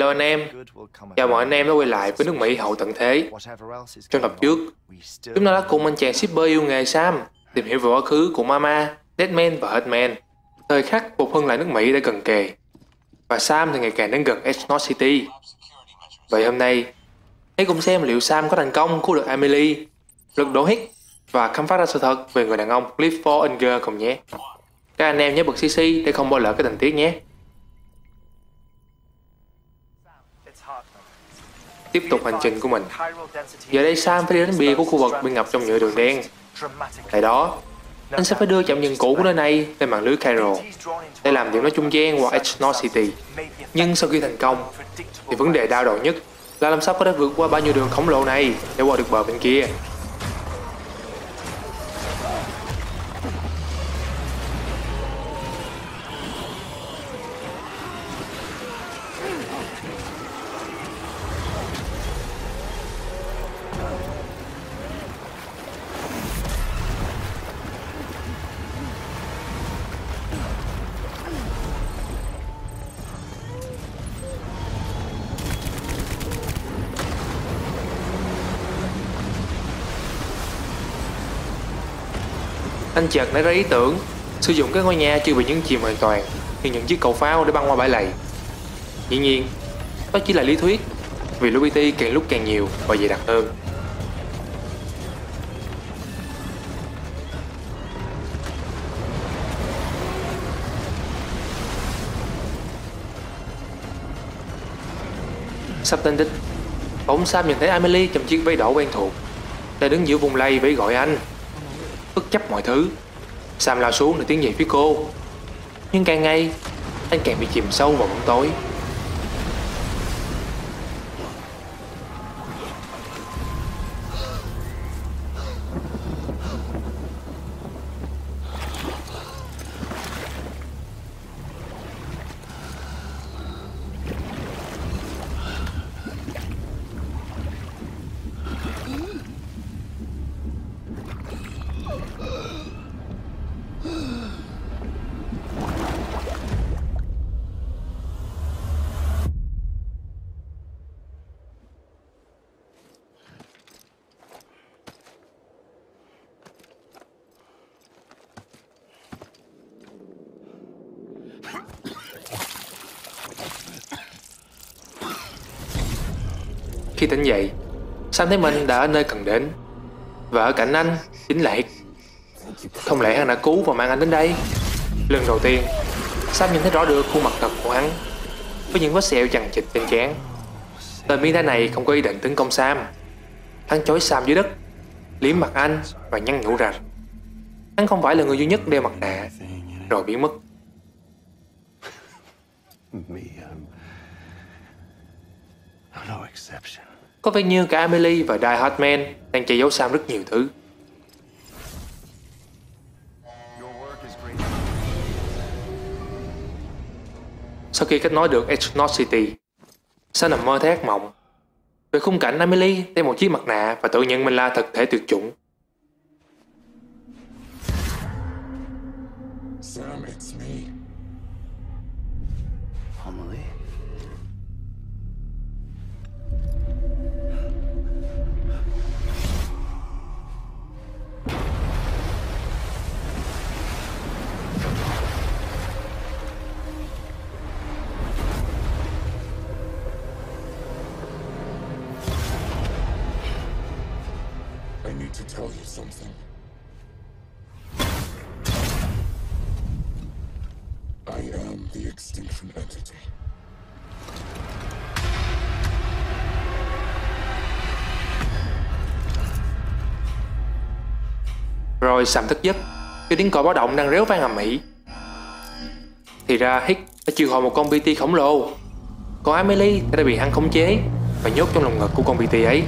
Hello anh em, chào mừng anh em đã quay lại với nước Mỹ hậu tận thế. Trong tập trước, chúng ta đã cùng anh chàng shipper yêu nghề Sam tìm hiểu về quá khứ của Mama, Deadman và Hitman. Thời khắc phục hưng lại nước Mỹ đã gần kề, và Sam thì ngày càng đến gần X-North City. Vậy hôm nay, hãy cùng xem liệu Sam có thành công cứu được Emily, lật đổ Hicks và khám phá ra sự thật về người đàn ông Clifford Unger không nhé. Các anh em nhớ bật CC để không bỏ lỡ cái tình tiết nhé. Tiếp tục hành trình của mình. Giờ đây Sam phải đi đến bia của khu vực bị ngập trong nhựa đường đen. Tại đó, anh sẽ phải đưa trạm dừng cũ của nơi này lên mạng lưới Cairo để làm điểm nó trung gian qua X-North City. Nhưng sau khi thành công, thì vấn đề đau đầu nhất là làm sao có thể vượt qua bao nhiêu đường khổng lồ này để qua được bờ bên kia. Anh chợt nảy ra ý tưởng sử dụng các ngôi nhà chưa bị nhấn chìm hoàn toàn như những chiếc cầu phao để băng qua bãi lầy. Dĩ nhiên, đó chỉ là lý thuyết, vì lũ BT càng lúc càng nhiều và dày đặc hơn. Sắp đến đích, bỗng Sam nhìn thấy Emily trong chiếc váy đỏ quen thuộc, đang đứng giữa vùng lầy vẫy gọi anh. Bất chấp mọi thứ, Sam lao xuống để tiến về phía cô. Nhưng càng ngày, anh càng bị chìm sâu vào bóng tối. Khi tỉnh dậy, Sam thấy mình đã ở nơi cần đến, và ở cạnh anh chính là Hicks. Không lẽ hắn đã cứu và mang anh đến đây? Lần đầu tiên, Sam nhìn thấy rõ được khuôn mặt thật của hắn, với những vết sẹo chằng chịt trên trán. Tên biến thái này không có ý định tấn công Sam. Hắn chói Sam dưới đất, liếm mặt anh và nhăn nhủ rằng hắn không phải là người duy nhất đeo mặt nạ, rồi biến mất. Có vẻ như cả Emily và Die Hardman đang che giấu Sam rất nhiều thứ. Sau khi kết nối được X-North City, Sam nằm mơ thấy ác mộng về khung cảnh Emily đeo một chiếc mặt nạ và tự nhận mình là thực thể tuyệt chủng. Sam, it's me. Emily? I need to tell you something. I am the extinction entity. Rồi Sam thức giấc khi tiếng còi báo động đang réo vang ầm ĩ. Thì ra Hicks đã triệu hồi một con BT khổng lồ, còn Emily đã bị hắn khống chế và nhốt trong lồng ngực của con BT ấy.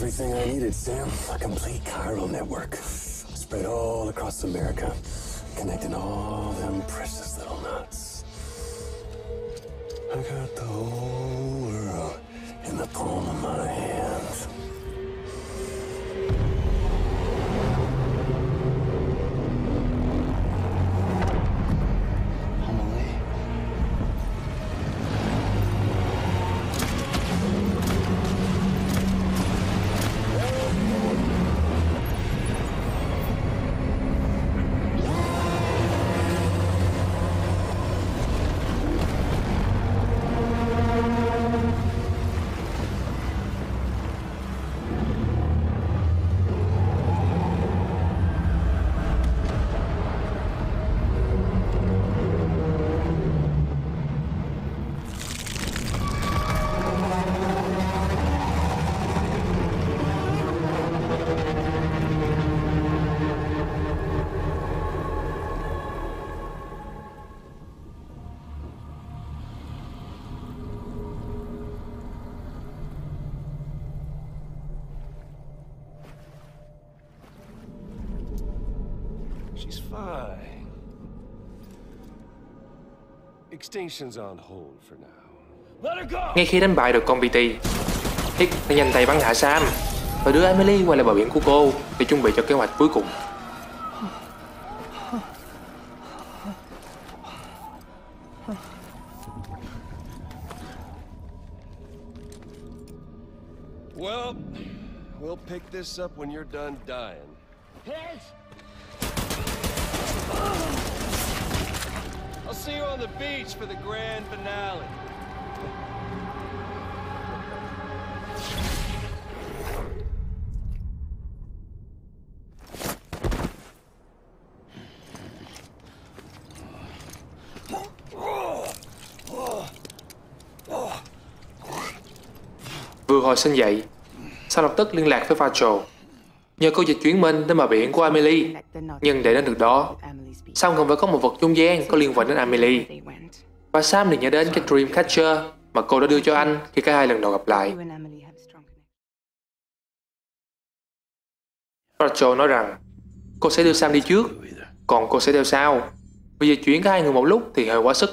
Everything I needed, Sam. A complete chiral network. Spread all across America. Connecting all them precious little knots. I got the whole world in the palm of my hands. Emily. She's fine. Extinction's on hold for now. Let her go! Ngay khi đánh bại được con BT, Hick đã nhanh tay bắn hạ Sam và đưa Emily quay lại bờ biển của cô để chuẩn bị cho kế hoạch cuối cùng. Well, we'll pick this up when you're done dying. I'll see you on the beach for the grand finale. Vừa hồi sinh dậy, Sam lập tức liên lạc với Rachel, nhờ cô dịch chuyển mình đến bờ biển của Emily. Nhưng để đến được đó, Sam cần phải có một vật trung gian có liên quan đến Emily. Và Sam liền nhớ đến cái Dreamcatcher mà cô đã đưa cho anh khi cả hai lần đầu gặp lại. Rachel nói rằng cô sẽ đưa Sam đi trước, còn cô sẽ theo sau. Vì dịch chuyển cả hai người một lúc thì hơi quá sức.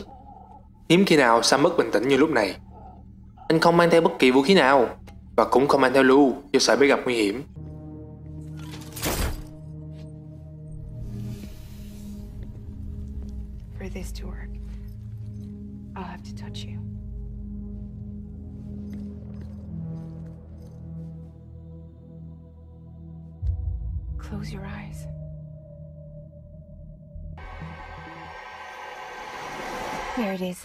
Hiếm khi nào Sam mất bình tĩnh như lúc này. Anh không mang theo bất kỳ vũ khí nào và cũng không mang theo Lou do sợ bị gặp nguy hiểm. For this to work, I'll have to touch you. Close your eyes. There it is.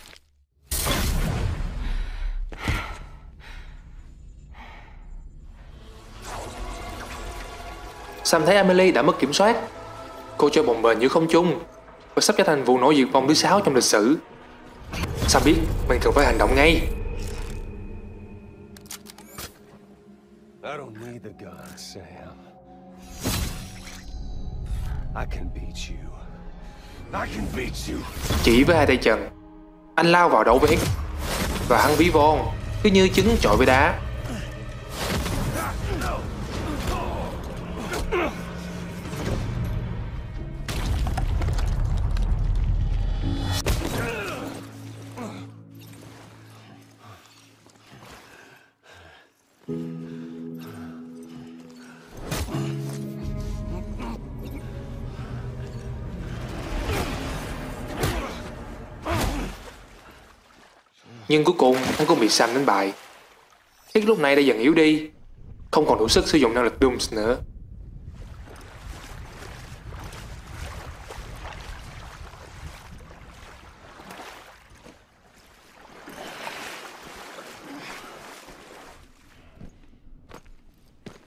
Sam thấy Emily đã mất kiểm soát. Cô trôi bồng bềnh giữa không trung và sắp trở thành vụ nổ diệt vong thứ 6 trong lịch sử. Sam biết mình cần phải hành động ngay. I don't need the gun, Sam. I can beat you. I can beat you. Chỉ với hai tay trần, anh lao vào đấu với Hick và hắn ví von cứ như trứng chọi với đá. Nhưng cuối cùng hắn cũng bị Sam đánh bại. Hick lúc này đã dần yếu đi, không còn đủ sức sử dụng năng lực Dooms nữa.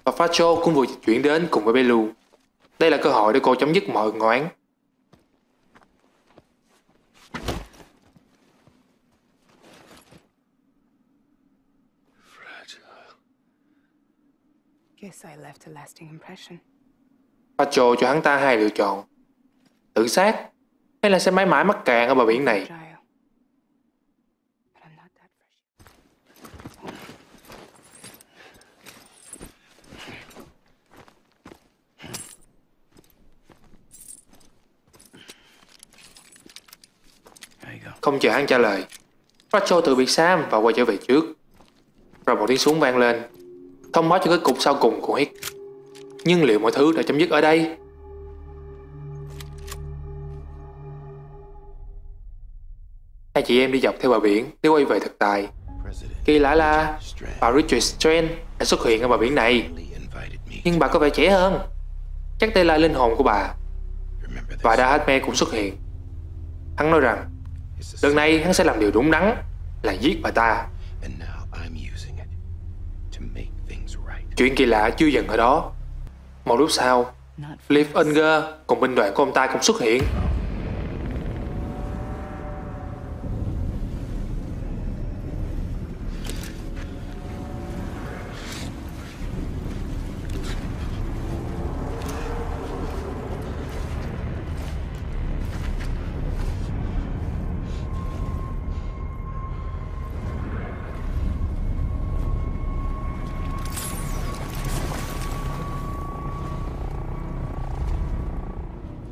Và Rachel cũng vừa dịch chuyển đến cùng với Belu. Đây là cơ hội để cô chấm dứt mọi ân oán. Guess I left a lasting impression. Rachel cho hắn ta hai lựa chọn: tự sát hay là sẽ mãi mãi mắc cạn ở bờ biển này. Fragile. But I'm not that fragile. Không chờ hắn trả lời, Rachel từ biệt Sam và quay trở về trước. Rồi một tiếng súng vang lên, thông báo cho kết cục sau cùng của Hick. Nhưng liệu mọi thứ đã chấm dứt ở đây? Hai chị em đi dọc theo bờ biển để quay về thực tại. Kỳ lạ là bà Richard Strand đã xuất hiện ở bờ biển này, nhưng bà có vẻ trẻ hơn. Chắc đây là linh hồn của bà. Và Da Hatman cũng xuất hiện. Hắn nói rằng lần này hắn sẽ làm điều đúng đắn là giết bà ta. Chuyện kỳ lạ chưa dừng ở đó. Một lúc sau, Cliff Unger cùng binh đoàn của ông ta cũng xuất hiện.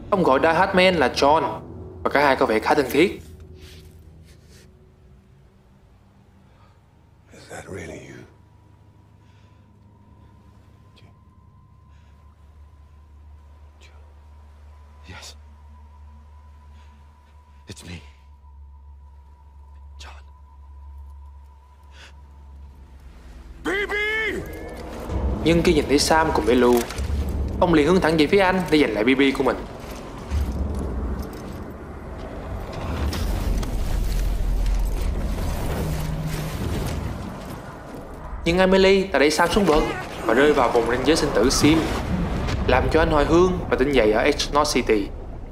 Ông gọi Da Hatman là John và cả hai có vẻ khá thân thiết. Is that really you? Yes. It's me. John. BB! Nhưng khi nhìn thấy Sam cùng với Lou, ông liền hướng thẳng về phía anh để giành lại BB của mình. Nhưng Emily đã đẩy Sam xuống vực và rơi vào vùng ranh giới sinh tử Sim, làm cho anh hồi hương và tỉnh dậy ở X-North City.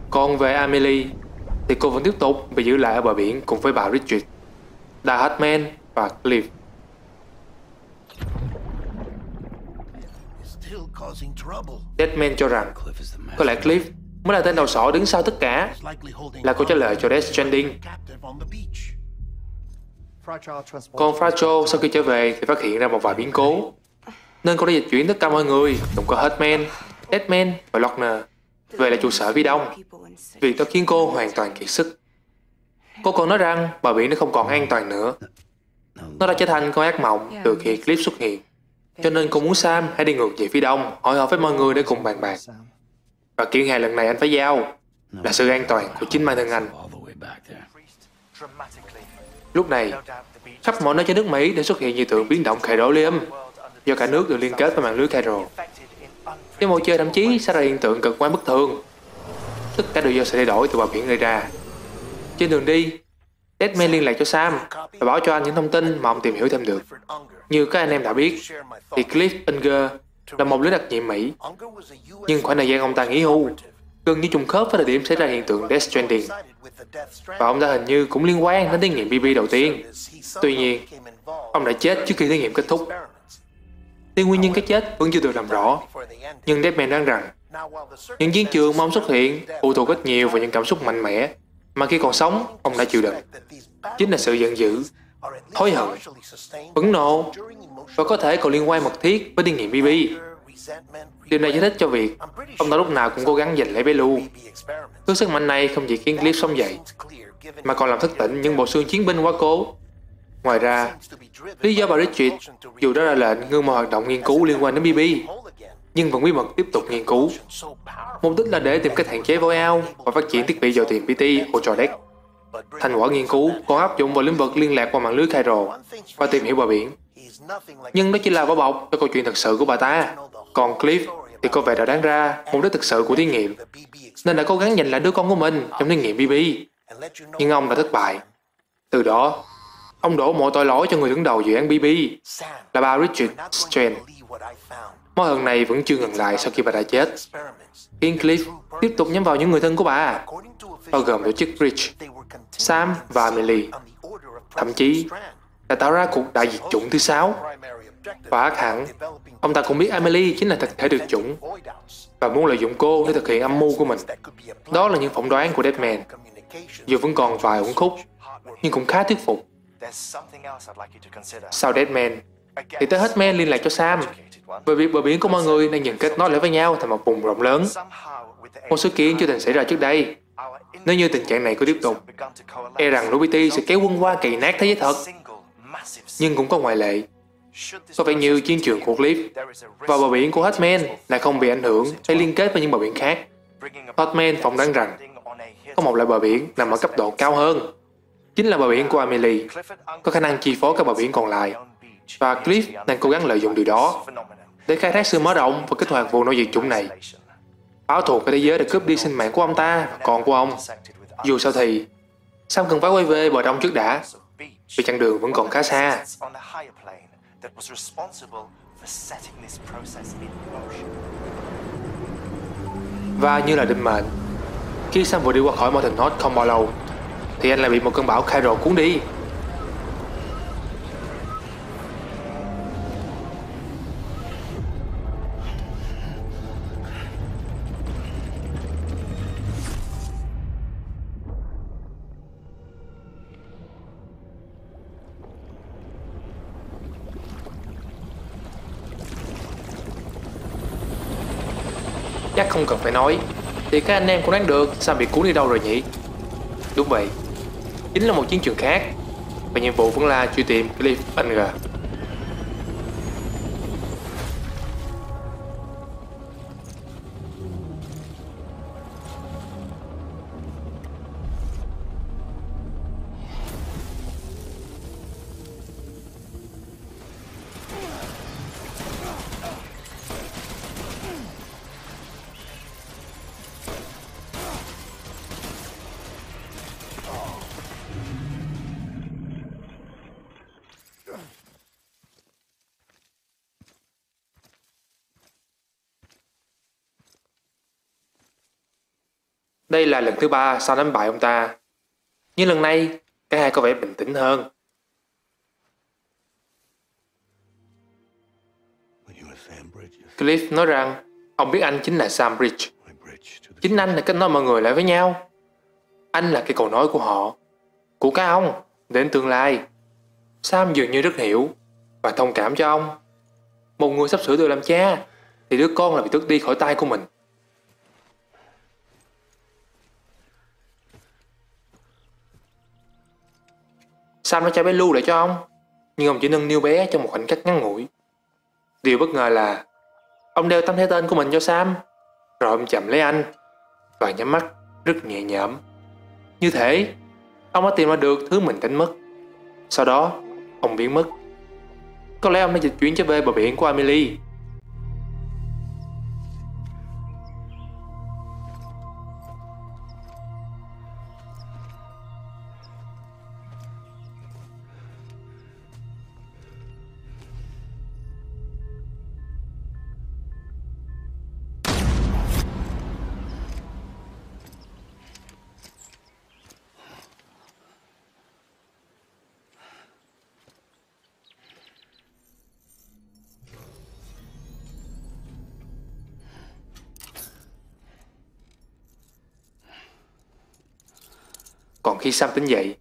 Còn về Emily thì cô vẫn tiếp tục bị giữ lại ở bờ biển cùng với bà Richard, Da Hatman và Cliff. Deadman cho rằng có lẽ Cliff mới là tên đầu sỏ đứng sau tất cả, là câu trả lời cho Death Stranding. Còn Fragile sau khi trở về thì phát hiện ra một vài biến cố, nên cô đã dịch chuyển tất cả mọi người, gồm có Hitman, Deadman và Lochner, về lại trụ sở phía đông. Việc đó khiến cô hoàn toàn kiệt sức. Cô còn nói rằng bờ biển nó không còn an toàn nữa. Nó đã trở thành con ác mộng từ khi Cliff xuất hiện. Cho nên cô muốn Sam hãy đi ngược về phía đông, hội họp với mọi người để cùng bàn bạc. Và kiện hàng lần này anh phải giao là sự an toàn của chính bản thân anh. Lúc này, khắp mọi nơi trên nước Mỹ đã xuất hiện nhiều tượng biến động Caerolium do cả nước được liên kết với mạng lưới Cairo. Trên bầu trời thậm chí xảy ra hiện tượng cực quang bất thường. Tất cả đều do sự thay đổi từ bờ biển gây ra. Trên đường đi, Deadman liên lạc cho Sam và báo cho anh những thông tin mà ông tìm hiểu thêm được. Như các anh em đã biết, thì Cliff Unger là một lính đặc nhiệm Mỹ, nhưng khoảng thời gian ông ta nghỉ hưu gần như trùng khớp với thời điểm xảy ra hiện tượng Death Stranding, và ông ta hình như cũng liên quan đến thí nghiệm BB đầu tiên. Tuy nhiên, ông đã chết trước khi thí nghiệm kết thúc. Tuy nguyên nhân cái chết vẫn chưa được làm rõ, nhưng Deadman đoán rằng những chiến trường mà ông xuất hiện phụ thuộc ít nhiều vào những cảm xúc mạnh mẽ mà khi còn sống ông đã chịu đựng. Chính là sự giận dữ, hối hận, phẫn nộ và có thể còn liên quan mật thiết với thí nghiệm BB. Điều này giải thích cho việc ông ta lúc nào cũng cố gắng giành lấy bé Lou. Thứ sức mạnh này không chỉ khiến Cliff sống dậy, mà còn làm thức tỉnh những bộ xương chiến binh quá cố. Ngoài ra, lý do bà Richard dù đã ra lệnh ngưng mọi hoạt động nghiên cứu liên quan đến BB, nhưng vẫn bí mật tiếp tục nghiên cứu. Mục đích là để tìm cách hạn chế vôi ao và phát triển thiết bị dò tìm PT Ultradex. Thành quả nghiên cứu còn áp dụng vào lĩnh vực liên lạc qua mạng lưới Cairo và tìm hiểu bờ biển. Nhưng đó chỉ là vỏ bọc cho câu chuyện thật sự của bà ta. Còn Cliff thì có vẻ đã đoán ra mục đích thực sự của thí nghiệm, nên đã cố gắng giành lại đứa con của mình trong thí nghiệm BB. Nhưng ông đã thất bại. Từ đó, ông đổ mọi tội lỗi cho người đứng đầu dự án BB là bà Richard Strand. Mối hận này vẫn chưa ngừng lại sau khi bà đã chết, khiến Cliff tiếp tục nhắm vào những người thân của bà, bao gồm tổ chức Bridge, Sam và Emily. Thậm chí đã tạo ra cuộc đại diệt chủng thứ 6. Và ác hẳn, ông ta cũng biết Emily chính là thực thể tuyệt chủng và muốn lợi dụng cô để thực hiện âm mưu của mình. Đó là những phỏng đoán của Deadman. Dù vẫn còn vài uẩn khúc, nhưng cũng khá thuyết phục. Sau Deadman, thì tới Hitman liên lạc cho Sam về việc bờ biển của mọi người đang dần kết nối lại với nhau thành một vùng rộng lớn. Một sự kiện chưa từng xảy ra trước đây. Nếu như tình trạng này cứ tiếp tục, e rằng Lobiti sẽ kéo quân qua cày nát thế giới thật. Nhưng cũng có ngoại lệ. Có vẻ như chiến trường của Cliff và bờ biển của Hatman lại không bị ảnh hưởng hay liên kết với những bờ biển khác. Hatman phỏng đoán rằng có một loại bờ biển nằm ở cấp độ cao hơn, chính là bờ biển của Amelie, có khả năng chi phối các bờ biển còn lại. Và Cliff đang cố gắng lợi dụng điều đó để khai thác sự mở rộng và kích hoạt vụ nổi diệt chủng này, báo thù cái thế giới đã cướp đi sinh mạng của ông ta và con của ông. Dù sao thì Sam cần phải quay về bờ đông trước đã, vì chặng đường vẫn còn khá xa. Và như là định mệnh, khi Sam vừa đi qua khỏi Mountain North không bao lâu thì anh lại bị một cơn bão Cairo cuốn đi. Chắc không cần phải nói thì các anh em cũng đoán được Sam bị cuốn đi đâu rồi nhỉ? Đúng vậy, chính là một chiến trường khác, và nhiệm vụ vẫn là truy tìm Cliff Unger. Đây là lần thứ 3 Sam đánh bại ông ta, nhưng lần này cả hai có vẻ bình tĩnh hơn. Cliff nói rằng ông biết anh chính là Sam Bridge. Chính anh là kết nối mọi người lại với nhau. Anh là cái cầu nối của họ, của các ông, đến tương lai. Sam dường như rất hiểu và thông cảm cho ông. Một người sắp sửa được làm cha thì đứa con là bị tước đi khỏi tay của mình. Sam đã trao bé Lu lại cho ông, nhưng ông chỉ nâng niu bé trong một khoảnh khắc ngắn ngủi. Điều bất ngờ là ông đeo tấm thẻ tên của mình cho Sam, rồi ông chậm lấy anh và nhắm mắt rất nhẹ nhõm. Như thể ông đã tìm ra được thứ mình đánh mất. Sau đó ông biến mất. Có lẽ ông đã dịch chuyển trở về bờ biển của Amelie. Còn khi Sam tỉnh dậy,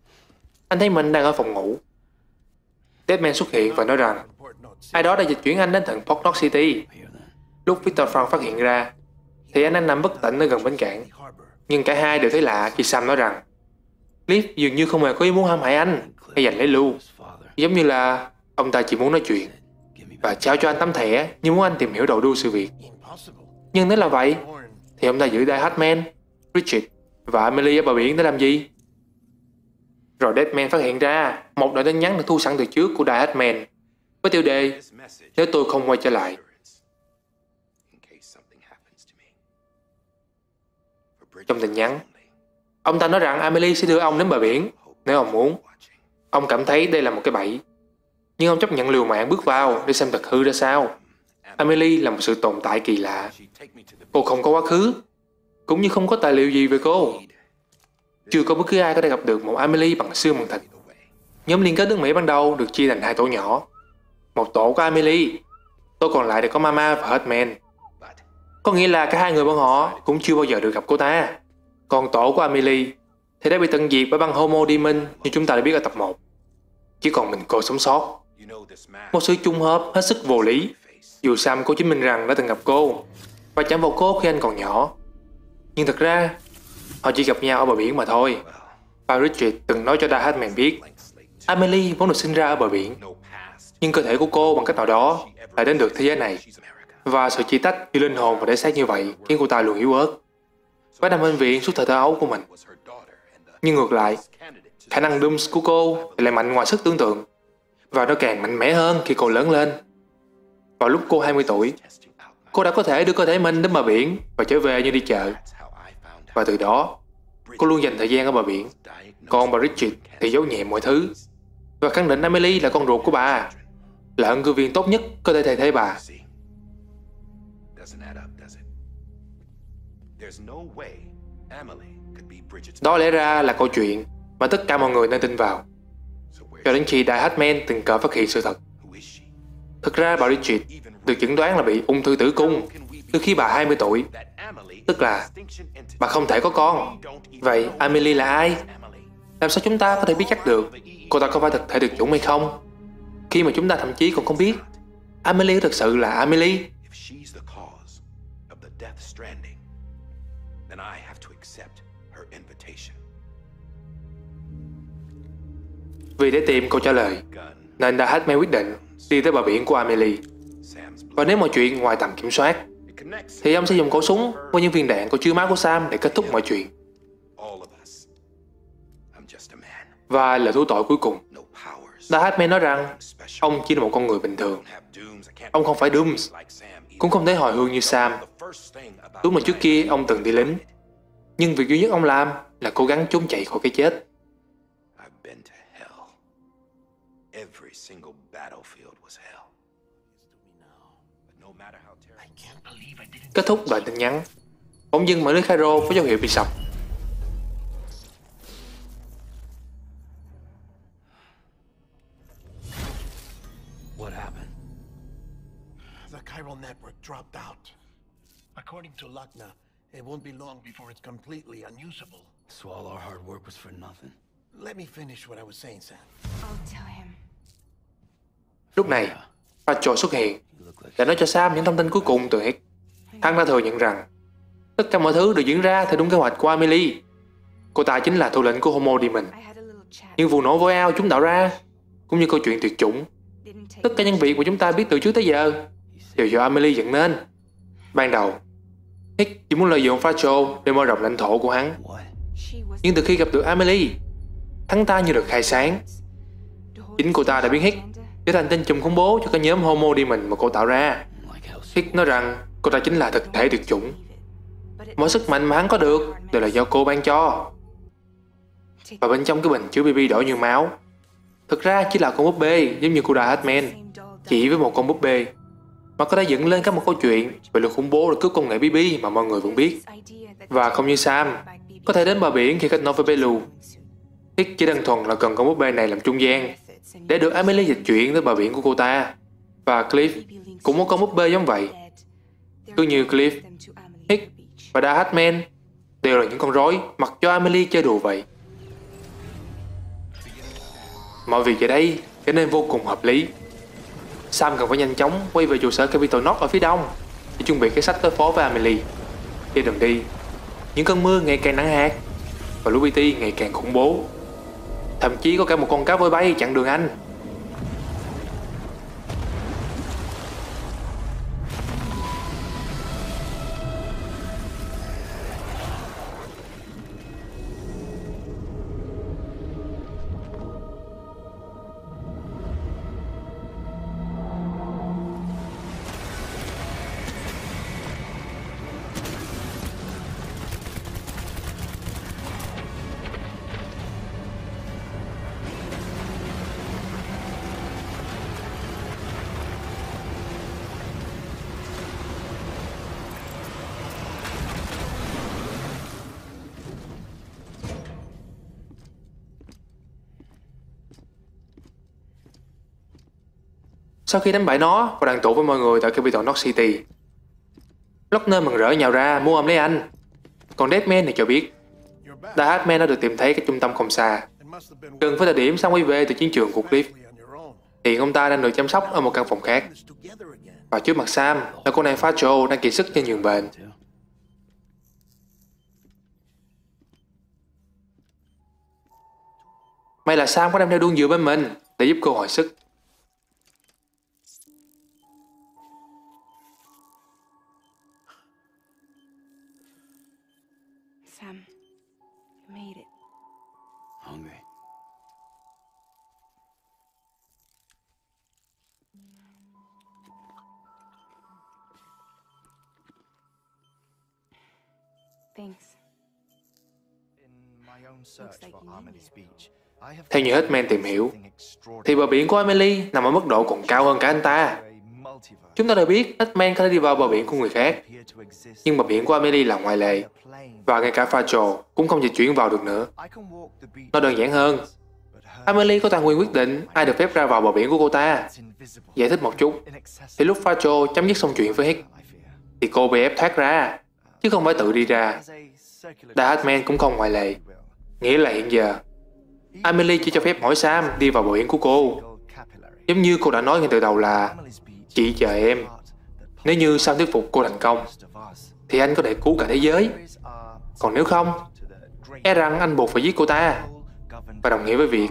anh thấy mình đang ở phòng ngủ. Deadman xuất hiện và nói rằng ai đó đã dịch chuyển anh đến tận Port Knox City. Lúc Victor Frank phát hiện ra thì anh đang nằm bất tỉnh ở gần bến cảng. Nhưng cả hai đều thấy lạ khi Sam nói rằng Cliff dường như không hề có ý muốn hãm hại anh hay giành lấy Lu. Giống như là ông ta chỉ muốn nói chuyện và trao cho anh tấm thẻ như muốn anh tìm hiểu đầu đuôi sự việc. Nhưng nếu là vậy thì ông ta giữ tay Hatman, Richard và Amelie ở bờ biển để làm gì? Rồi Deadman phát hiện ra một đoạn tin nhắn được thu sẵn từ trước của Đại Hatman với tiêu đề nếu tôi không quay trở lại. Trong tin nhắn, ông ta nói rằng Amelie sẽ đưa ông đến bờ biển nếu ông muốn. Ông cảm thấy đây là một cái bẫy, nhưng ông chấp nhận liều mạng bước vào để xem thật hư ra sao. Amelie là một sự tồn tại kỳ lạ. Cô không có quá khứ, cũng như không có tài liệu gì về cô. Chưa có bất cứ ai có thể gặp được một Amelie bằng xương bằng thịt. Nhóm liên kết nước Mỹ ban đầu được chia thành hai tổ nhỏ. Một tổ có Amelie, tổ còn lại đều có Mama và Hatman. Có nghĩa là cả hai người bọn họ cũng chưa bao giờ được gặp cô ta. Còn tổ của Amelie thì đã bị tận diệt bởi băng Homo Demon như chúng ta đã biết ở tập 1. Chỉ còn mình cô sống sót. Một sự trùng hợp hết sức vô lý. Dù Sam cố chứng minh rằng đã từng gặp cô và chạm vào cô khi anh còn nhỏ. Nhưng thật ra Họ chỉ gặp nhau ở bờ biển mà thôi. Và Richard từng nói cho Da Hartman biết Amelie vốn được sinh ra ở bờ biển, nhưng cơ thể của cô bằng cách nào đó lại đến được thế giới này. Và sự chia tách giữa linh hồn và thể xác như vậy khiến cô ta luôn yếu ớt và nằm bệnh viện suốt thời thơ ấu của mình. Nhưng ngược lại, khả năng Dooms của cô lại mạnh ngoài sức tưởng tượng, và nó càng mạnh mẽ hơn khi cô lớn lên. Vào lúc cô 20 tuổi, cô đã có thể đưa cơ thể mình đến bờ biển và trở về như đi chợ. Và từ đó, cô luôn dành thời gian ở bờ biển. Còn bà Richard thì giấu nhẹm mọi thứ và khẳng định Amelie là con ruột của bà, là ứng cử viên tốt nhất có thể thay thế bà. Đó lẽ ra là câu chuyện mà tất cả mọi người nên tin vào, cho đến khi Da Hartman tình cờ phát hiện sự thật. Thực ra bà Richard được chẩn đoán là bị ung thư tử cung từ khi bà 20 tuổi, tức là bà không thể có con. Vậy Amelie là ai? Làm sao chúng ta có thể biết chắc được cô ta có phải thực thể tuyệt chủng hay không, khi mà chúng ta thậm chí còn không biết Amelie thực sự là Amelie? Vì để tìm câu trả lời, nên Da Hartman quyết định đi tới bờ biển của Amelie. Và nếu mọi chuyện ngoài tầm kiểm soát, thì ông sẽ dùng khẩu súng với những viên đạn có chứa máu của Sam để kết thúc mọi chuyện. Và lời thú tội cuối cùng, Da Hartman nói rằng ông chỉ là một con người bình thường. Ông không phải Dooms, cũng không thể hồi hương như Sam. Đúng là trước kia ông từng đi lính, nhưng việc duy nhất ông làm là cố gắng trốn chạy khỏi cái chết. Kết thúc đoạn tin nhắn, bỗng dưng mạng lưới Cairo có dấu hiệu bị sập. What happened? The chiral network dropped out. According to Luckna, it won't be long before it's completely unusable. So all our hard work was for nothing? Let me finish what I was saying, Sam. I'll tell him. Lúc này, Rachel xuất hiện để nói cho Sam những thông tin cuối cùng từ Hick. Hắn đã thừa nhận rằng tất cả mọi thứ đều diễn ra theo đúng kế hoạch của Amelie. Cô ta chính là thủ lĩnh của Homo Demon. I had a little chat. Nhưng vụ nổ vôi ao chúng tạo ra, cũng như câu chuyện tuyệt chủng, Didn't take tất cả những việc mà chúng ta biết từ trước tới giờ đều do Amelie dẫn nên. Ban đầu, Hick chỉ muốn lợi dụng Rachel để mở rộng lãnh thổ của hắn. What? She was Nhưng từ khi gặp được Amelie, hắn ta như được khai sáng. Chính cô ta đã biến Hick trở thành tên trùm khủng bố cho cái nhóm Homo Demon mà cô tạo ra. Like how Hick nói rằng cô ta chính là thực thể tuyệt chủng. Mọi sức mạnh mà hắn có được đều là do cô ban cho. Và bên trong cái bình chứa BB đỏ như máu, thực ra chỉ là con búp bê giống như của Da Hartman, chỉ với một con búp bê mà có thể dựng lên các một câu chuyện về luật khủng bố để cướp công nghệ BB mà mọi người vẫn biết. Và không như Sam, có thể đến bờ biển khi kết nối với Belu. Hick chỉ đơn thuần là cần con búp bê này làm trung gian để được Amelie dịch chuyển tới bờ biển của cô ta. Và Cliff cũng có con búp bê giống vậy. Cứ như Cliff, Hick và Da Hartman đều là những con rối mặc cho Amelie chơi đùa vậy. Mọi việc giờ đây trở nên vô cùng hợp lý. Sam cần phải nhanh chóng quay về trụ sở Capitol North ở phía đông để chuẩn bị cái sách đối phó với Amelie. Trên đường đi, những cơn mưa ngày càng nặng hạt và lũ BT ngày càng khủng bố. Thậm chí có cả một con cá voi bay chặn đường anh. Sau khi đánh bại nó và đoàn tụ với mọi người tại Capitol North City, Lochner mừng rỡ nhào ra muốn ôm lấy anh. Còn Deadman thì cho biết Da Hartman đã được tìm thấy cái trung tâm không xa, gần với thời điểm Sam quay về từ chiến trường của Cliff. Hiện ông ta đang được chăm sóc ở một căn phòng khác, và trước mặt Sam là cô nàng Rachel đang kiệt sức trên giường bệnh. May là Sam có đem theo đuông dừa bên mình để giúp cô hồi sức. Sam, you made it. Hungry. Thanks. Theo như Hitman tìm hiểu, thì bờ biển của Emily nằm ở mức độ còn cao hơn cả anh ta. Chúng ta đã biết Hitman có thể đi vào bờ biển của người khác, nhưng bờ biển của Emily là ngoại lệ, và ngay cả Fajo cũng không dịch chuyển vào được nữa. Nó đơn giản hơn. Emily có toàn quyền quyết định ai được phép ra vào bờ biển của cô ta. Giải thích một chút, thì lúc Fajo chấm dứt xong chuyện với Hick, thì cô bị ép thoát ra, chứ không phải tự đi ra. The Hitman cũng không ngoại lệ. Nghĩa là hiện giờ, Emily chỉ cho phép mỗi Sam đi vào bờ biển của cô. Giống như cô đã nói ngay từ đầu là chị chờ em. Nếu như Sam thuyết phục cô thành công, thì anh có thể cứu cả thế giới. Còn nếu không, e rằng anh buộc phải giết cô ta. Và đồng nghĩa với việc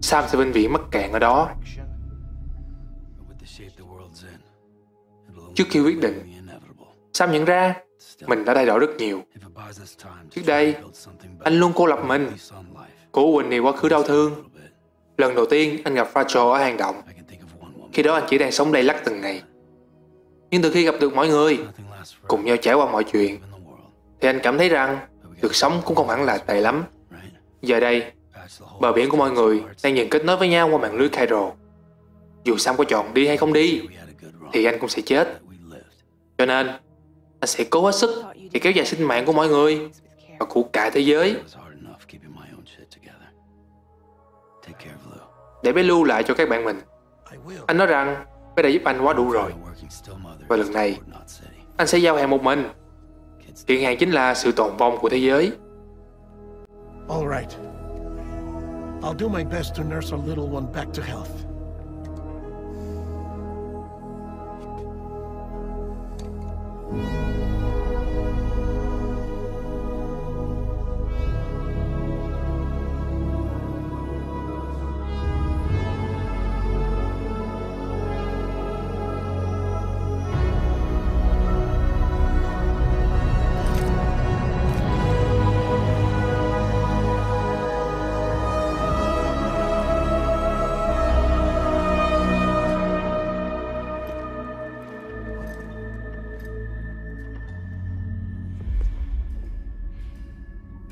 Sam sẽ vĩnh viễn mắc cạn ở đó. Trước khi quyết định, Sam nhận ra mình đã thay đổi rất nhiều. Trước đây, anh luôn cô lập mình, cố quên đi quá khứ đau thương. Lần đầu tiên anh gặp Fajo ở hang động. Khi đó anh chỉ đang sống lay lắt từng ngày. Nhưng từ khi gặp được mọi người, cùng nhau trải qua mọi chuyện, thì anh cảm thấy rằng được sống cũng không hẳn là tệ lắm. Giờ đây, bờ biển của mọi người đang dần kết nối với nhau qua mạng lưới Cairo. Dù Sam có chọn đi hay không đi, thì anh cũng sẽ chết. Cho nên, anh sẽ cố hết sức để kéo dài sinh mạng của mọi người và của cả thế giới, để bé Lu lại cho các bạn mình. Anh nói rằng bé đã giúp anh quá đủ rồi, và lần này anh sẽ giao hàng một mình. Kiện hàng chính là sự tồn vong của thế giới. All right. I'll do my best to nurse our little one back to health.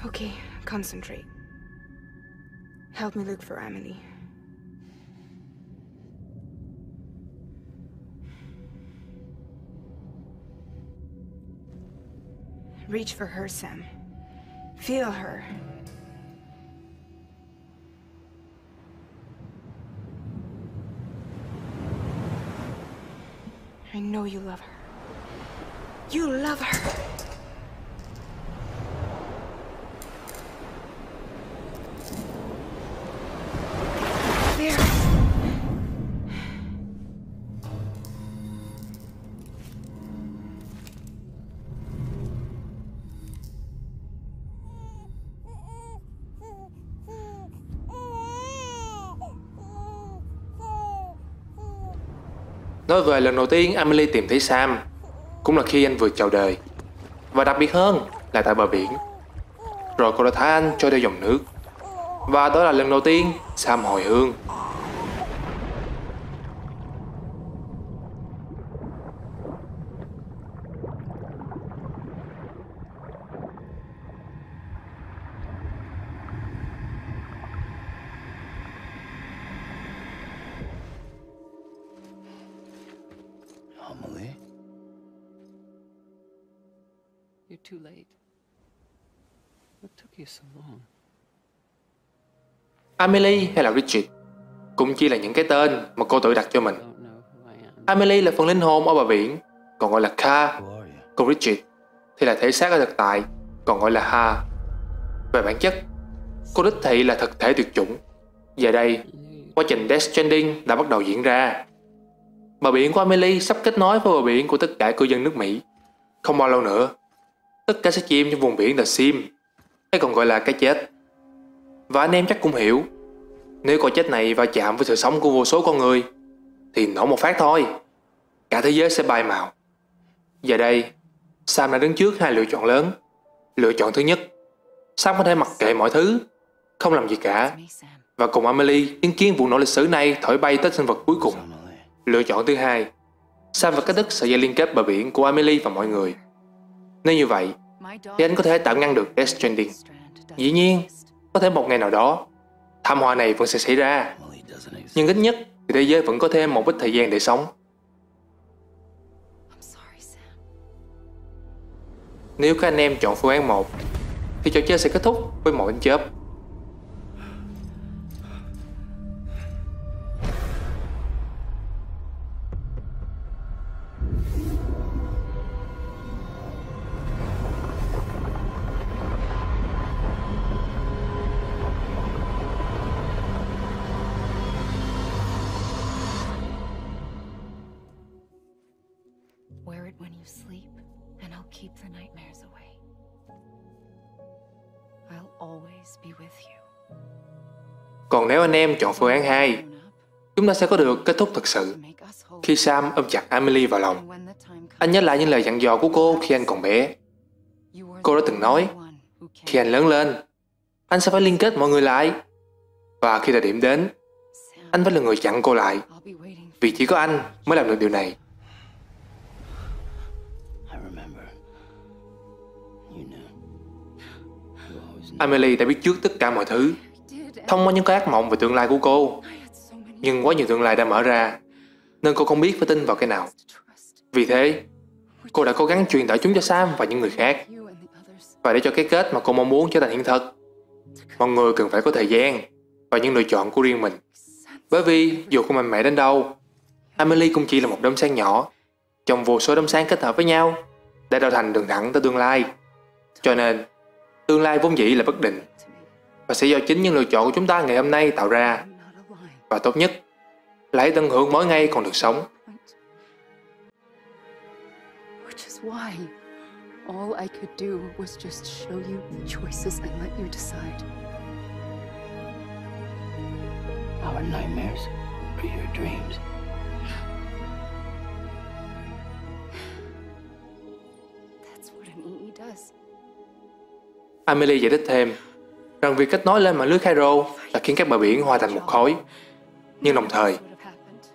Okay, concentrate. Help me look for Emily. Reach for her, Sam. Feel her. I know you love her. You love her. There. Nói về lần đầu tiên Emily tìm thấy Sam, cũng là khi anh vừa chào đời. Và đặc biệt hơn là tại bờ biển. Rồi cô đã thả anh trôi theo dòng nước. Và đó là lần đầu tiên Sam hồi hương. Emily? You're too late. What took you so long? Emily hay là Richard cũng chỉ là những cái tên mà cô tự đặt cho mình. Don't know who I am. Emily là phần linh hồn ở bờ biển, còn gọi là Ka. Who are you? Còn Richard thì là thể xác ở thực tại, còn gọi là Ha. Về bản chất, cô đích thị là thực thể tuyệt chủng. Giờ đây, quá trình Death Stranding đã bắt đầu diễn ra. Bờ biển của Emily sắp kết nối với bờ biển của tất cả cư dân nước Mỹ. Không bao lâu nữa, tất cả sẽ chìm trong vùng biển The Sim, hay còn gọi là cái chết. Và anh em chắc cũng hiểu, Nếu con chết này va chạm với sự sống của vô số con người thì nổ một phát thôi, cả thế giới sẽ bay màu. Giờ đây, Sam đã đứng trước hai lựa chọn lớn. Lựa chọn thứ nhất, Sam có thể mặc kệ mọi thứ, không làm gì cả, và cùng Amelie chứng kiến vụ nổ lịch sử này thổi bay tới sinh vật cuối cùng. Lựa chọn thứ hai, Sam phải cắt đứt sợi dây liên kết bờ biển của Amelie và mọi người. Nếu như vậy, thì anh có thể tạm ngăn được Death Stranding. Dĩ nhiên, có thể một ngày nào đó, thảm họa này vẫn sẽ xảy ra. Nhưng ít nhất thì thế giới vẫn có thêm một ít thời gian để sống. Nếu các anh em chọn phương án 1, thì trò chơi sẽ kết thúc với một ánh chớp. Wear it when you sleep, and I'll keep the nightmares away. I'll always be with you. Còn nếu anh em chọn phương án 2, chúng ta sẽ có được kết thúc thực sự. Khi Sam ôm chặt Amelie vào lòng, anh nhớ lại những lời dặn dò của cô khi anh còn bé. Cô đã từng nói, khi anh lớn lên, anh sẽ phải liên kết mọi người lại. Và khi thời điểm đến, anh phải là người chặn cô lại, vì chỉ có anh mới làm được điều này. Amelie đã biết trước tất cả mọi thứ, thông qua những cái ác mộng về tương lai của cô. Nhưng quá nhiều tương lai đã mở ra, nên cô không biết phải tin vào cái nào. Vì thế, cô đã cố gắng truyền tải chúng cho Sam và những người khác. Và để cho cái kết mà cô mong muốn trở thành hiện thực, mọi người cần phải có thời gian và những lựa chọn của riêng mình. Bởi vì dù không mạnh mẽ đến đâu, Amelie cũng chỉ là một đốm sáng nhỏ trong vô số đốm sáng kết hợp với nhau để tạo thành đường thẳng tới tương lai. Cho nên, tương lai vốn dĩ là bất định và sẽ do chính những lựa chọn của chúng ta ngày hôm nay tạo ra. Và tốt nhất là hãy tận hưởng mỗi ngày còn được sống. Which is why all I could do was just show you the choices and let you decide. Our nightmares are your dreams. That's what an EE does. Amelie giải thích thêm rằng việc kết nối lên mạng lưới Cairo là khiến các bờ biển hòa thành một khối. Nhưng đồng thời,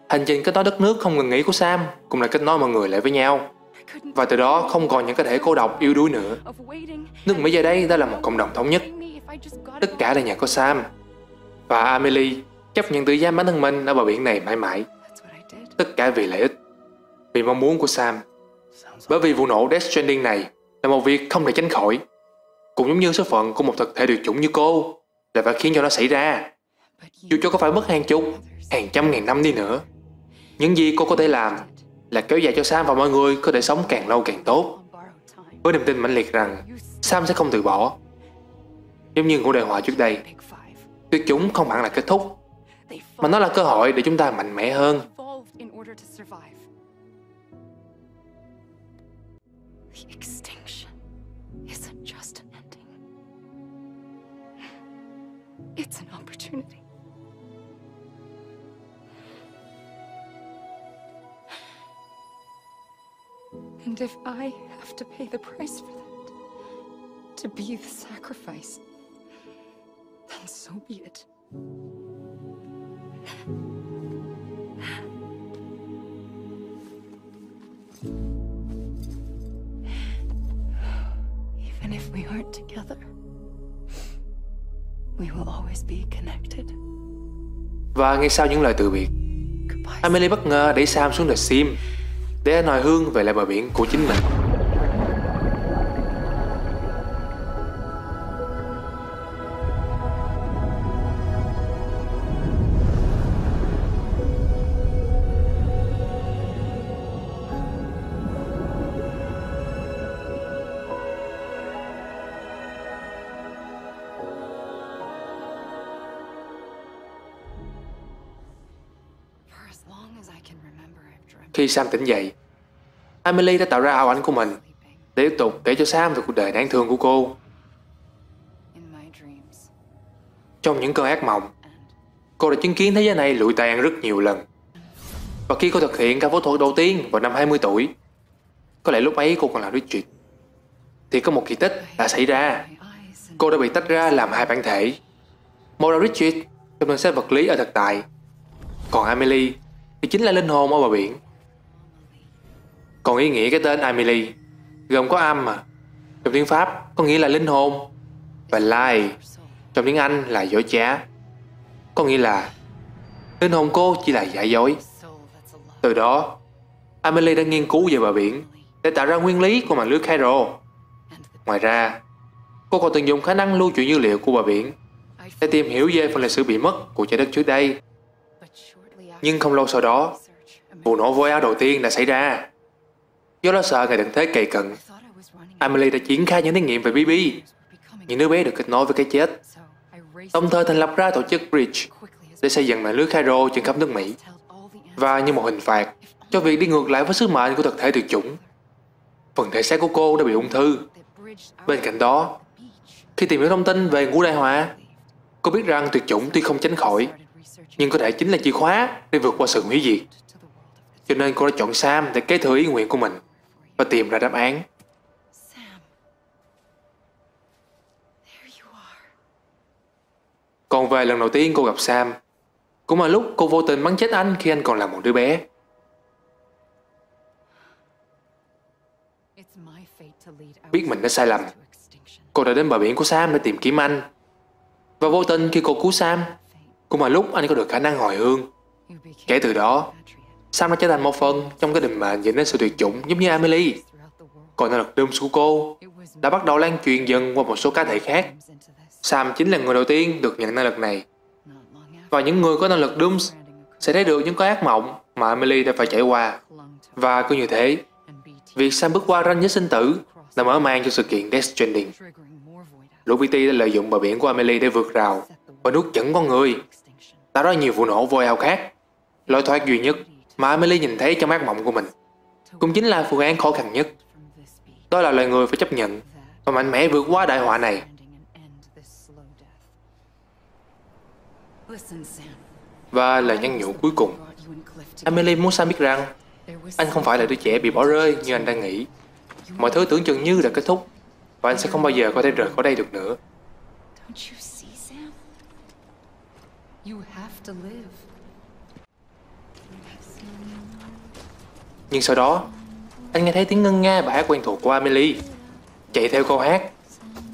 hành trình kết nối đất nước không ngừng nghỉ của Sam cũng là kết nối mọi người lại với nhau. Và từ đó không còn những cái thể cô độc yếu đuối nữa. Nước Mỹ giờ đây đã là một cộng đồng thống nhất. Tất cả là nhờ có Sam. Và Amelie chấp nhận tự giam bản thân mình ở bờ biển này mãi mãi. Tất cả vì lợi ích, vì mong muốn của Sam. Bởi vì vụ nổ Death Stranding này là một việc không thể tránh khỏi. Cũng giống như số phận của một thực thể tuyệt chủng như cô là phải khiến cho nó xảy ra. Dù cho có phải mất hàng chục, hàng trăm ngàn năm đi nữa, những gì cô có thể làm là kéo dài cho Sam và mọi người có thể sống càng lâu càng tốt, với niềm tin mãnh liệt rằng Sam sẽ không từ bỏ. Giống như ngũ đại họa trước đây, tuyệt chủng không hẳn là kết thúc, mà nó là cơ hội để chúng ta mạnh mẽ hơn. It's an opportunity. And if I have to pay the price for that, to be the sacrifice, then so be it. Even if we aren't together, we will always be connected. Và ngay sau những lời từ biệt, Amelie bất ngờ đẩy Sam xuống The Sim để anh hồi hương về lại bờ biển của chính mình. Khi Sam tỉnh dậy, Amelie đã tạo ra ảo ảnh của mình để tiếp tục kể cho Sam về cuộc đời đáng thương của cô. Trong những cơn ác mộng, Cô đã chứng kiến thế giới này lụi tàn rất nhiều lần. Và khi cô thực hiện ca phẫu thuật đầu tiên vào năm 20 tuổi, có lẽ lúc ấy cô còn là Richard, thì có một kỳ tích đã xảy ra. Cô đã bị tách ra làm hai bản thể. Một là Richard trong thân xác vật lý ở thực tại, còn Amelie thì chính là linh hồn ở bờ biển. Còn ý nghĩa cái tên Amelie gồm có âm trong tiếng Pháp có nghĩa là linh hồn, và lie trong tiếng Anh là dối trá, có nghĩa là linh hồn cô chỉ là giả dối. Từ đó, Amelie đã nghiên cứu về bờ biển để tạo ra nguyên lý của mạng lưới Cairo. Ngoài ra, cô còn từng dùng khả năng lưu trữ dữ liệu của bờ biển để tìm hiểu về phần lịch sử bị mất của trái đất trước đây. Nhưng không lâu sau đó, vụ nổ vôi ao đầu tiên đã xảy ra. Do lo sợ ngày tận thế cày cận, Amelie đã triển khai những thí nghiệm về BB, những đứa bé được kết nối với cái chết, đồng thời thành lập ra tổ chức Bridge để xây dựng mạng lưới Cairo trên khắp nước Mỹ. Và như một hình phạt cho việc đi ngược lại với sứ mệnh của thực thể tuyệt chủng, phần thể xác của cô đã bị ung thư. Bên cạnh đó, khi tìm hiểu thông tin về ngũ đại họa, cô biết rằng tuyệt chủng tuy không tránh khỏi, nhưng có thể chính là chìa khóa để vượt qua sự hủy diệt. Cho nên cô đã chọn Sam để kế thừa ý nguyện của mình và tìm ra đáp án. Còn về lần đầu tiên cô gặp Sam, cũng là lúc cô vô tình bắn chết anh khi anh còn là một đứa bé. Biết mình đã sai lầm, cô đã đến bờ biển của Sam để tìm kiếm anh. Và vô tình khi cô cứu Sam, cũng là lúc anh có được khả năng hồi hương. Kể từ đó, Sam đã trở thành một phần trong cái định mệnh dẫn đến sự tuyệt chủng giống như Amelie. Còn năng lực Dooms của cô đã bắt đầu lan truyền dần qua một số cá thể khác. Sam chính là người đầu tiên được nhận năng lực này. Và những người có năng lực Dooms sẽ thấy được những cái ác mộng mà Amelie đã phải trải qua. Và cứ như thế, việc Sam bước qua ranh giới sinh tử đã mở màn cho sự kiện Death Stranding. Lũ BT đã lợi dụng bờ biển của Amelie để vượt rào và nuốt chửng con người, tạo ra nhiều vụ nổ vôi ao khác. Lối thoát duy nhất mà Amelie nhìn thấy trong ác mộng của mình cũng chính là phương án khó khăn nhất. Đó là loài người phải chấp nhận và mạnh mẽ vượt qua đại họa này. Và lời nhắn nhủ cuối cùng, Amelie muốn Sam biết rằng anh không phải là đứa trẻ bị bỏ rơi như anh đang nghĩ. Mọi thứ tưởng chừng như đã kết thúc và anh sẽ không bao giờ có thể rời khỏi đây được nữa. Nhưng sau đó, anh nghe thấy tiếng ngân nga bài hát quen thuộc của Amelie. Chạy theo câu hát,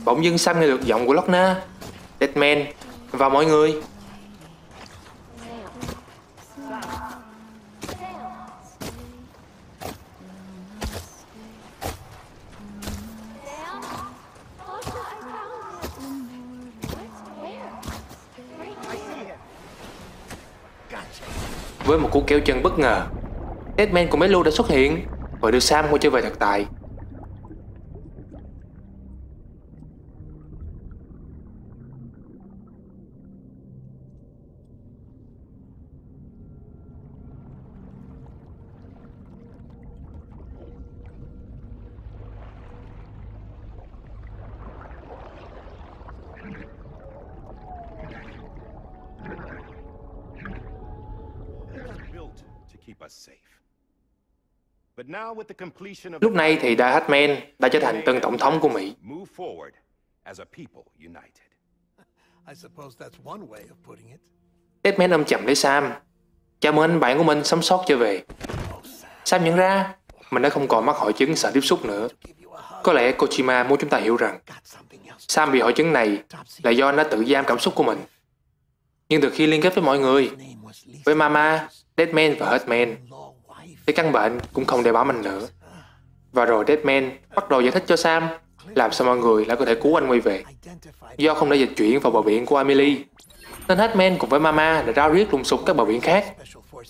bỗng dưng Sam nghe được giọng của Lochner, Deadman và mọi người. Với một cú kéo chân bất ngờ, Deadman cùng Bellu đã xuất hiện và đưa Sam quay trở về thực tại. Lúc này thì Da Hatman đã trở thành tân tổng thống của Mỹ. Deadman ôm chầm lấy Sam. Chào mừng anh bạn của mình sống sót trở về. Sam nhận ra mình đã không còn mắc hội chứng sợ tiếp xúc nữa. Có lẽ Kojima muốn chúng ta hiểu rằng Sam bị hội chứng này là do anh đã tự giam cảm xúc của mình. Nhưng từ khi liên kết với mọi người, với Mama, Deadman và Hatman, thì căn bệnh cũng không đeo bám anh nữa. Và rồi Deadman bắt đầu giải thích cho Sam làm sao mọi người lại có thể cứu anh quay về. Do không đã dịch chuyển vào bờ biển của Amelie, nên Hatman cùng với Mama đã rao riết lùng sục các bờ biển khác,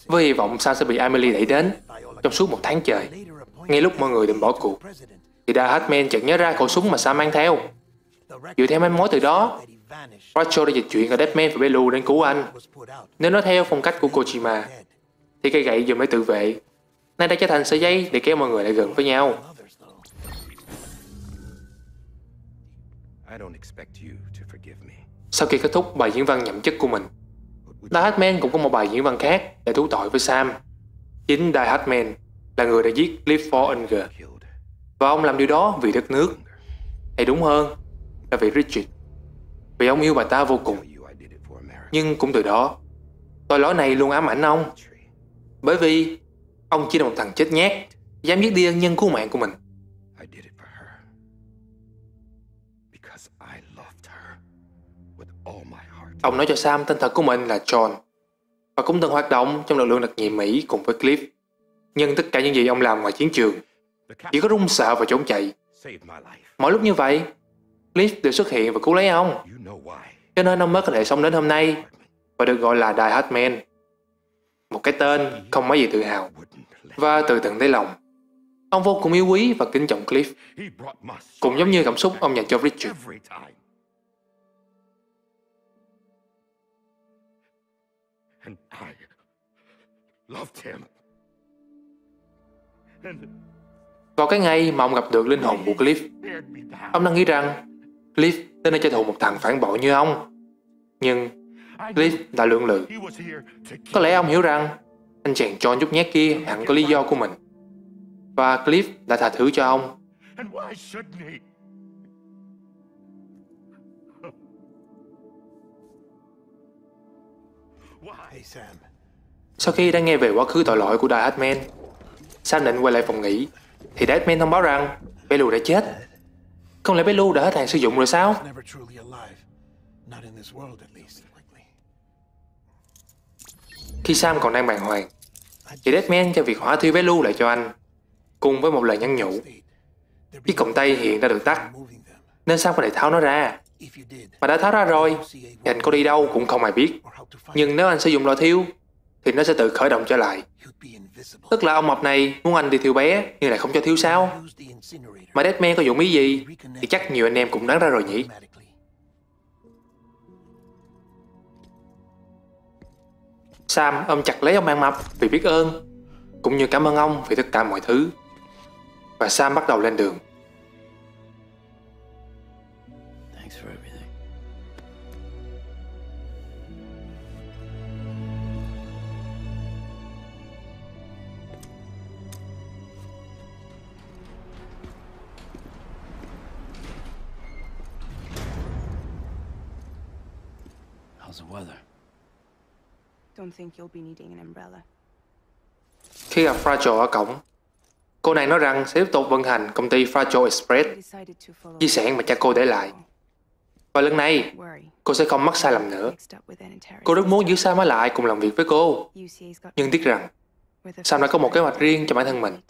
với hy vọng Sam sẽ bị Amelie đẩy đến trong suốt một tháng trời. Ngay lúc mọi người định bỏ cuộc, thì Da Hatman chợt nhớ ra khẩu súng mà Sam mang theo. Dựa theo manh mối từ đó, Rachel đã dịch chuyển cả Deadman và Bellu đến cứu anh. Nếu nói theo phong cách của Kojima, thì cây gậy dùng để tự vệ nay đã trở thành sợi dây để kéo mọi người lại gần với nhau. Sau khi kết thúc bài diễn văn nhậm chức của mình, Die Hardman cũng có một bài diễn văn khác để thú tội với Sam. Chính Die Hardman là người đã giết Clifford Unger, và ông làm điều đó vì đất nước, hay đúng hơn là vì Richard, vì ông yêu bà ta vô cùng. Nhưng cũng từ đó, tội lỗi này luôn ám ảnh ông, bởi vì ông chỉ là một thằng chết nhát, dám giết đi ân nhân cứu mạng của mình. Ông nói cho Sam tên thật của mình là John, và cũng từng hoạt động trong lực lượng đặc nhiệm Mỹ cùng với Cliff. Nhưng tất cả những gì ông làm ngoài chiến trường chỉ có run sợ và trốn chạy. Mỗi lúc như vậy, Cliff đều xuất hiện và cứu lấy ông, cho nên ông mới có thể sống đến hôm nay và được gọi là Die Hardman, một cái tên không mấy gì tự hào. Và từ tận đáy lòng, ông vô cùng yêu quý và kính trọng Cliff, cũng giống như cảm xúc ông dành cho Richard. Vào cái ngày mà ông gặp được linh hồn của Cliff, ông đang nghĩ rằng Cliff đến đây trả thù một thằng phản bội như ông. Nhưng Cliff đã lưỡng lự. Có lẽ ông hiểu rằng anh chàng John nhút nhát kia hẳn có lý do của mình, và Cliff đã tha thứ cho ông. Sau khi đã nghe về quá khứ tội lỗi của Die Hardman, Sam định quay lại phòng nghỉ thì Die Hardman thông báo rằng Belu đã chết. Không lẽ Belu đã hết hạn sử dụng rồi sao? Khi Sam còn đang bàng hoàng thì Deadman cho việc hỏa thiêu Belu lại cho anh, cùng với một lời nhắn nhủ. Chiếc còng tay hiện đã được tắt, nên Sam có thể tháo nó ra. Mà đã tháo ra rồi thì anh có đi đâu cũng không ai biết. Nhưng nếu anh sử dụng lò thiêu thì nó sẽ tự khởi động trở lại. Tức là ông mập này muốn anh đi thiêu bé nhưng lại không cho thiêu sao? Mà Deadman có dụng ý gì thì chắc nhiều anh em cũng đoán ra rồi nhỉ. Sam ôm chặt lấy ông ăn mập vì biết ơn, cũng như cảm ơn ông vì tất cả mọi thứ. Và Sam bắt đầu lên đường. How's the weather? Don't think you'll be needing an umbrella. Khi gặp Fragile ở cổng, cô nàng nói rằng sẽ tiếp tục vận hành công ty Fragile Express, di sản mà cha cô để lại. Và lần này, cô sẽ không mắc sai lầm nữa. Cô rất muốn giữ Sam ở lại cùng làm việc với cô. Nhưng tiếc rằng, Sam đã có một kế hoạch riêng cho bản thân mình.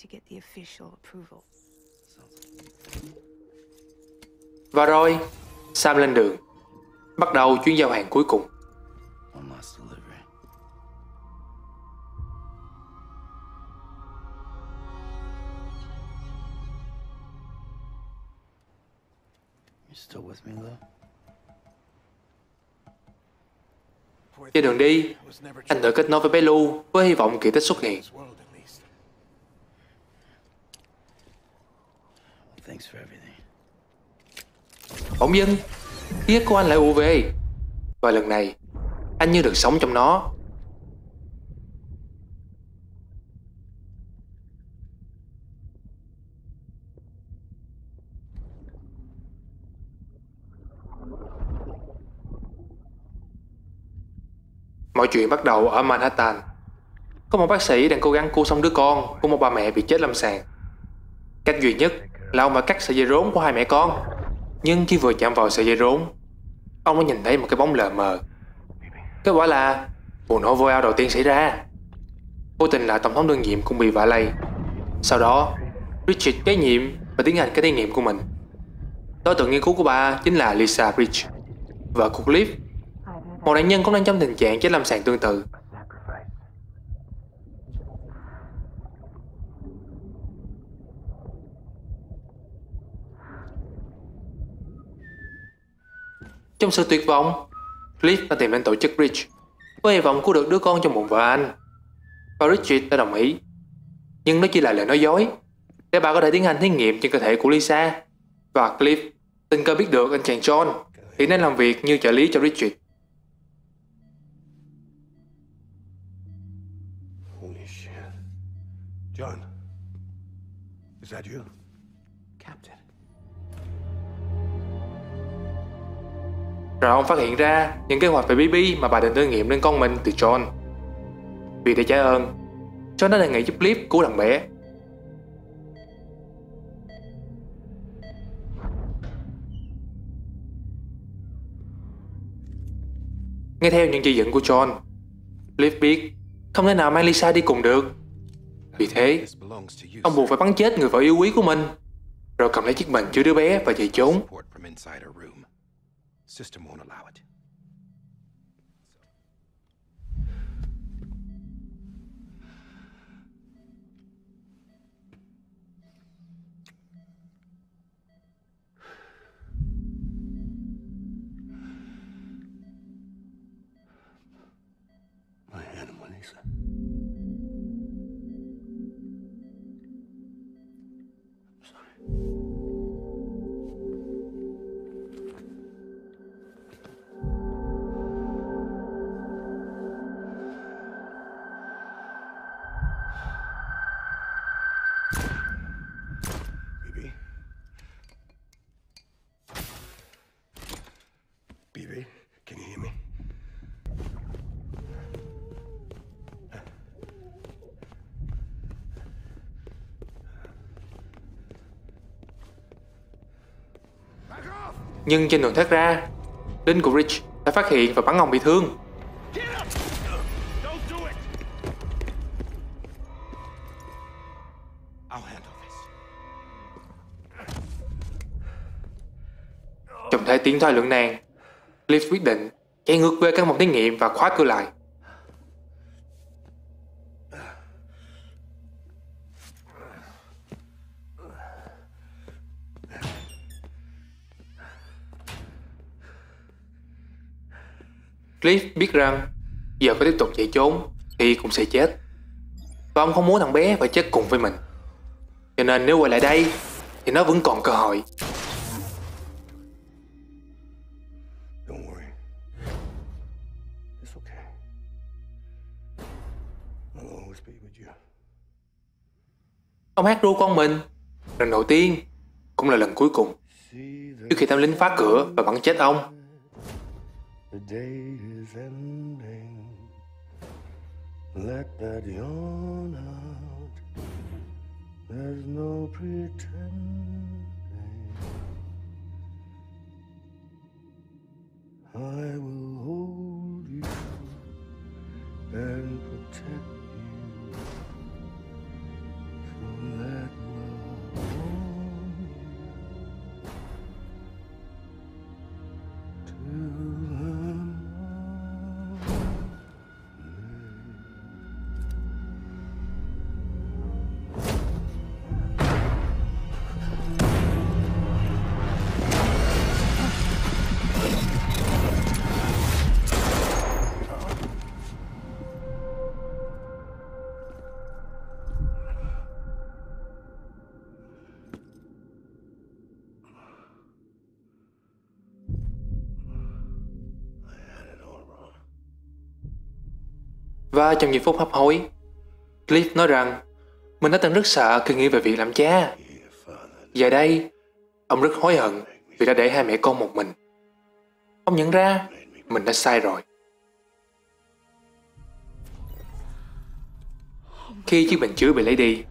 Và rồi, Sam lên đường, bắt đầu chuyến giao hàng cuối cùng. One last delivery. You still with me, Lou? Trên đường đi, anh tự kết nối với bé Lu với hy vọng kỳ tích xuất hiện. Thanks for everything. Bỗng dưng, ký ức của anh lại ùa về. Và lần này, anh như được sống trong nó. Mọi chuyện bắt đầu ở Manhattan. Có một bác sĩ đang cố gắng cứu sống đứa con của một bà mẹ bị chết lâm sàng. Cách duy nhất là ông phải cắt sợi dây rốn của hai mẹ con. Nhưng khi vừa chạm vào sợi dây rốn, ông đã nhìn thấy một cái bóng lờ mờ. Kết quả là vụ nổ vô ao đầu tiên xảy ra. Vô tình là tổng thống đương nhiệm cũng bị vạ lây. Sau đó, Richard kế nhiệm và tiến hành cái thí nghiệm của mình. Đối tượng nghiên cứu của bà chính là Lisa Bridge, vợ của Cliff, một nạn nhân cũng đang trong tình trạng chết lâm sàng tương tự. Trong sự tuyệt vọng, Cliff đã tìm đến tổ chức Bridge với hy vọng cứu được đứa con trong bụng vợ anh. Và Richard đã đồng ý. Nhưng nó chỉ là lời nói dối để bà có thể tiến hành thí nghiệm trên cơ thể của Lisa. Và Cliff tình cờ biết được anh chàng John thì nên làm việc như trợ lý cho Richard. John, is that you? Captain. Rồi ông phát hiện ra những kế hoạch về BB mà bà định thử nghiệm lên con mình từ John. Vì để trả ơn, John đã đề nghị giúp Cliff cứu thằng bé. Nghe theo những chỉ dẫn của John, Cliff biết không thể nào mang Lisa đi cùng được. Vì thế, ông buộc phải bắn chết người vợ yêu quý của mình, rồi cầm lấy chiếc mền chứa đứa bé và chạy trốn. Support from inside her room. System won't allow it. My animal, Lisa. I'm sorry. BB? BB, can you hear me? Nhưng trên đường thoát ra, lính của Rich đã phát hiện và bắn ông bị thương. I'll handle this. Trong thế tiến thoái lưỡng nan, Cliff quyết định chạy ngược về căn phòng thí nghiệm và khóa cửa lại. Cliff biết rằng giờ có tiếp tục chạy trốn thì cũng sẽ chết. Và ông không muốn thằng bé phải chết cùng với mình. Cho nên nếu quay lại đây thì nó vẫn còn cơ hội. Don't worry. It's okay. I'll always be with you. Ông hát ru con mình lần đầu tiên cũng là lần cuối cùng trước khi tên lính phá cửa và bắn chết ông. The day is ending. Let that yawn out. There's no pretending. I will hold you and protect you. So let love warm you till Và trong những phút hấp hối, Cliff nói rằng mình đã từng rất sợ khi nghĩ về việc làm cha. Giờ đây, ông rất hối hận vì đã để hai mẹ con một mình. Ông nhận ra mình đã sai rồi. Khi chiếc bình chứa bị lấy đi,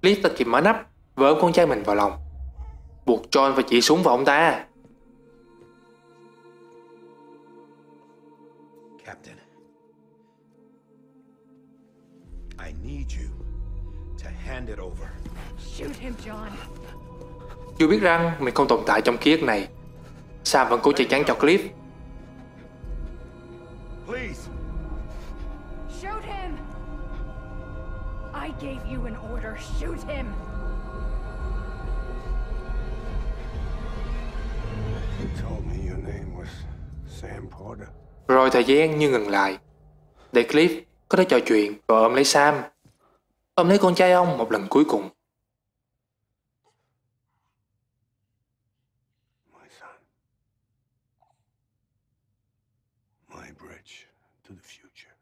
Cliff đã kịp mở nắp và ôm con trai mình vào lòng, buộc John phải chỉ súng vào ông ta. Captain, I need you to hand it over. Shoot him, John. Dù biết rằng mình không tồn tại trong ký ức này, Sam vẫn cố che chắn cho Cliff. Please. Shoot him! I gave you an order. Shoot him! you told me your name was Sam Porter. Rồi thời gian như ngừng lại, để Cliff có thể trò chuyện và ôm lấy Sam, ôm lấy con trai ông một lần cuối cùng. My son. My bridge to the future.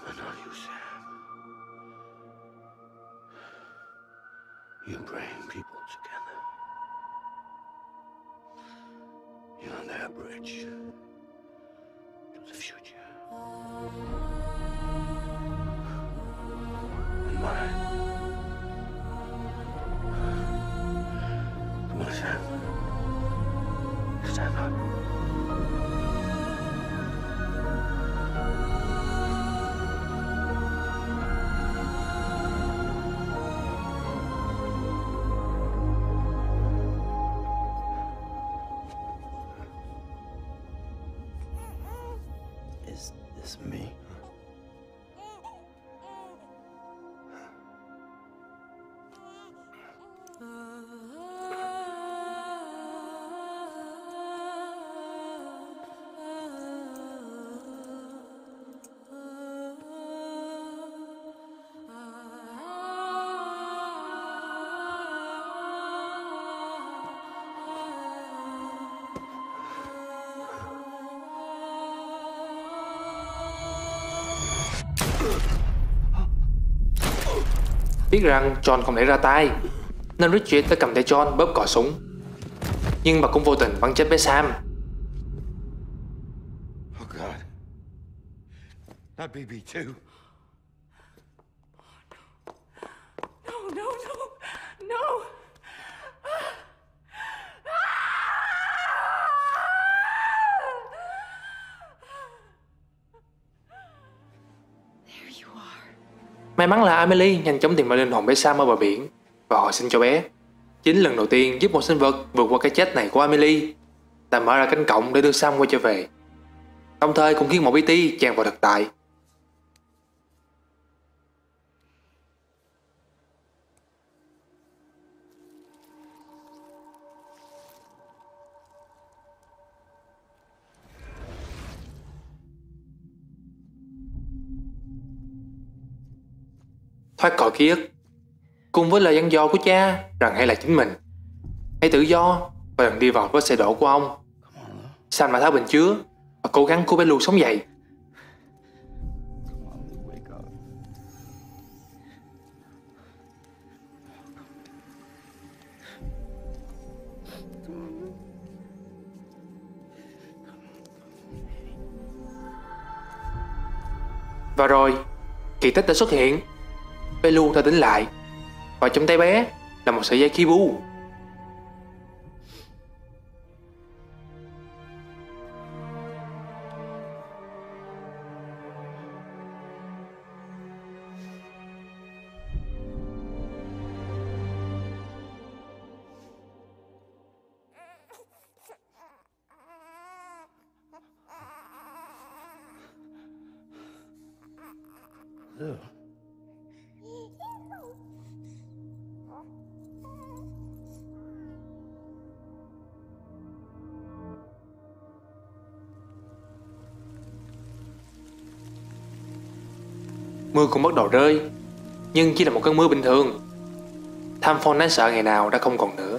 But not you, Sam. You bring people together. You're on that bridge to the future. And mine. Come on, Sam. Stand up. Is this me? Biết rằng John không thể ra tay, nên Richard đã cầm tay John bóp cò súng. Nhưng bà cũng vô tình bắn chết bé Sam. Oh God. Not BB too. No, no, no, no! There you are. May mắn là Amelie nhanh chóng tìm ra linh hồn bé Sam ở bờ biển và hồi sinh cho bé. Chính lần đầu tiên giúp một sinh vật vượt qua cái chết này của Amelie là mở ra cánh cổng để đưa Sam quay trở về, đồng thời cũng khiến một BT tràn vào thực tại. Thoát khỏi ký ức cùng với lời dặn dò của cha rằng hãy là chính mình, hãy tự do và đừng đi vào vết xe đổ của ông, Sam đã tháo bình chứa và cố gắng cứu bé Lu sống dậy. Và rồi kỳ tích đã xuất hiện. Bé Lu đã tỉnh lại và trong tay bé là một sợi dây Kibu. Mưa cũng bắt đầu rơi, nhưng chỉ là một cơn mưa bình thường. Tham Phong đáng sợ ngày nào đã không còn nữa.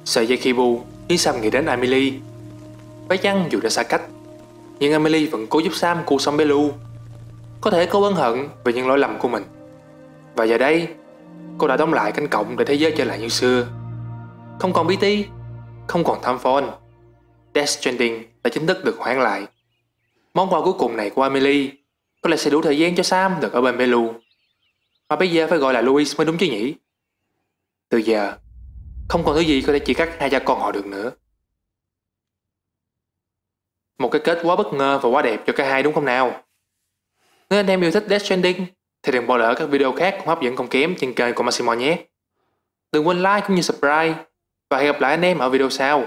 Sợi dây Kibu khiến Sam nghĩ đến Amelie. Phải chăng dù đã xa cách, nhưng Amelie vẫn cố giúp Sam cứu sống bé Lu. Có thể cô ân hận về những lỗi lầm của mình. Và giờ đây, cô đã đóng lại cánh cổng để thế giới trở lại như xưa. Không còn BT, không còn Tham Phong. Death Stranding đã chính thức được hoãn lại. Món quà cuối cùng này của Amelie có lẽ sẽ đủ thời gian cho Sam được ở bên bé Lu. Mà bây giờ phải gọi là Louis mới đúng chứ nhỉ? Từ giờ, không còn thứ gì có thể chia cắt hai cha con họ được nữa. Một cái kết quá bất ngờ và quá đẹp cho cả hai đúng không nào? Nếu anh em yêu thích Death Stranding thì đừng bỏ lỡ các video khác cũng hấp dẫn không kém trên kênh của Maximo nhé. Đừng quên like cũng như subscribe và hẹn gặp lại anh em ở video sau.